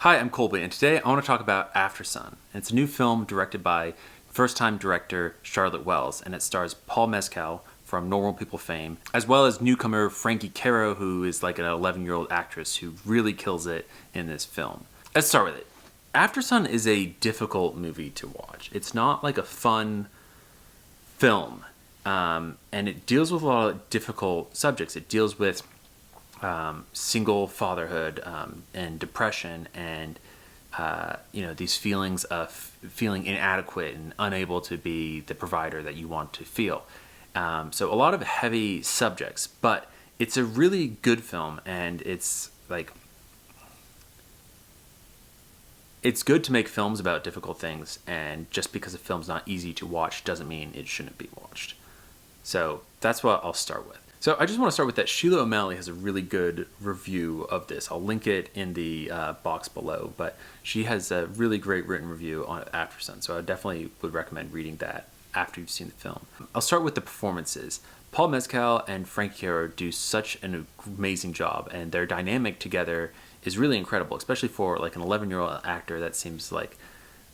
Hi, I'm Colby, and today I want to talk about Aftersun. And it's a new film directed by first-time director Charlotte Wells, and it stars Paul Mescal from Normal People fame, as well as newcomer Frankie Caro, who is like an 11-year-old actress who really kills it in this film. Let's start with it. Aftersun is a difficult movie to watch. It's not like a fun film, and it deals with a lot of difficult subjects. It deals with single fatherhood and depression and these feelings of feeling inadequate and unable to be the provider that you want to feel. So a lot of heavy subjects, but it's a really good film, and it's good to make films about difficult things, and just because a film's not easy to watch doesn't mean it shouldn't be watched. So that's what I'll start with. So I just want to start with that Shelia O'Malley has a really good review of this. I'll link it in the box below, but she has a really great written review on Aftersun, so I definitely would recommend reading that after you've seen the film. I'll start with the performances. Paul Mescal and Frankie Caro do such an amazing job, and their dynamic together is really incredible, especially for like an 11-year-old actor. That seems like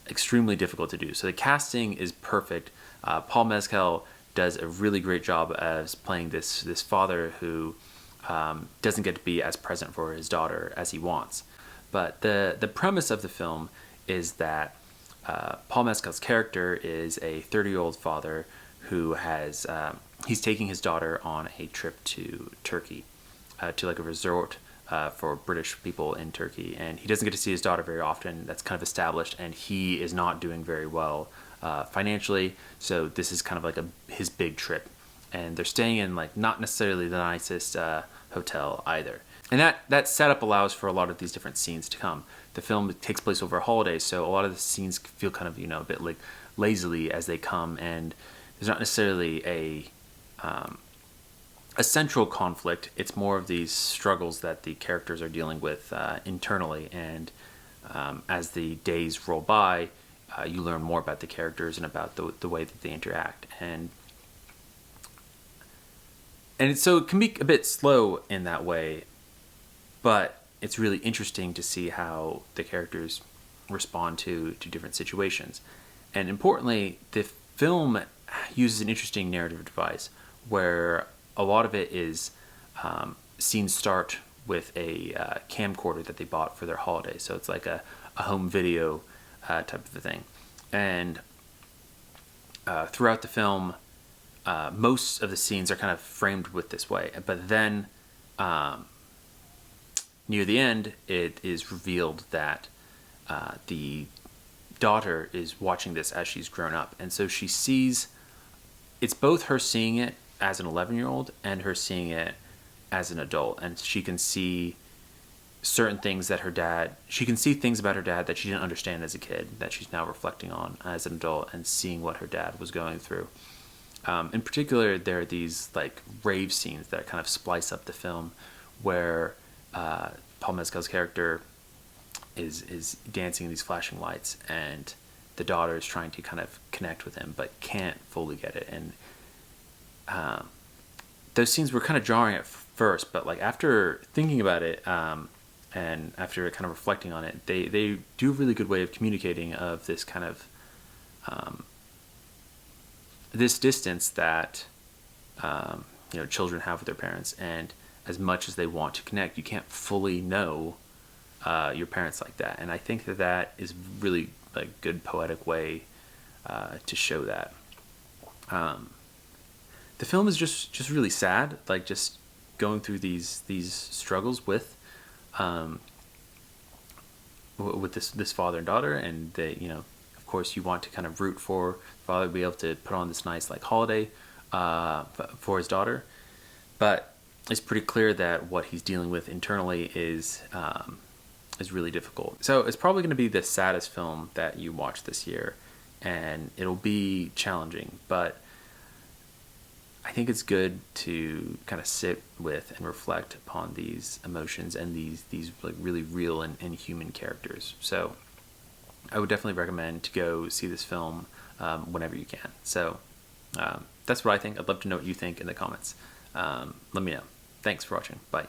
extremely difficult to do. So the casting is perfect. Paul Mescal does a really great job as playing this father who doesn't get to be as present for his daughter as he wants. But the premise of the film is that Paul Mescal's character is a 30-year-old father who has he's taking his daughter on a trip to Turkey, to like a resort for British people in Turkey, and he doesn't get to see his daughter very often. That's kind of established, and he is not doing very well financially, so this is kind of like his big trip, and they're staying in like not necessarily the nicest hotel either. And that setup allows for a lot of these different scenes to come. The film takes place over a holiday, so a lot of the scenes feel kind of a bit like lazily as they come, and there's not necessarily a central conflict. It's more of these struggles that the characters are dealing with internally, and as the days roll by, you learn more about the characters and about the way that they interact, and so it can be a bit slow in that way, but it's really interesting to see how the characters respond to different situations. And importantly, the film uses an interesting narrative device where a lot of it is scenes start with a camcorder that they bought for their holiday, so it's like a home video type of a thing. And throughout the film, most of the scenes are kind of framed with this way, but then near the end, it is revealed that the daughter is watching this as she's grown up, and so she sees, it's both her seeing it as an 11-year-old and her seeing it as an adult, and she can see certain things that she can see things about her dad that she didn't understand as a kid that she's now reflecting on as an adult and seeing what her dad was going through. In particular, there are these like rave scenes that kind of splice up the film where Paul Mescal's character is dancing in these flashing lights, and the daughter is trying to kind of connect with him but can't fully get it. And those scenes were kind of jarring at first, but like after thinking about it, and after kind of reflecting on it, they do a really good way of communicating of this kind of this distance that children have with their parents, and as much as they want to connect, you can't fully know your parents like that. And I think that is really like good poetic way to show that. The film is just really sad, like just going through these struggles with this father and daughter, and they, of course, you want to kind of root for the father to be able to put on this nice like holiday for his daughter, but it's pretty clear that what he's dealing with internally is really difficult. So it's probably going to be the saddest film that you watch this year, and it'll be challenging, but I think it's good to kind of sit with and reflect upon these emotions and these like really real and human characters. So I would definitely recommend to go see this film whenever you can. So that's what I think. I'd love to know what you think in the comments. Let me know. Thanks for watching. Bye.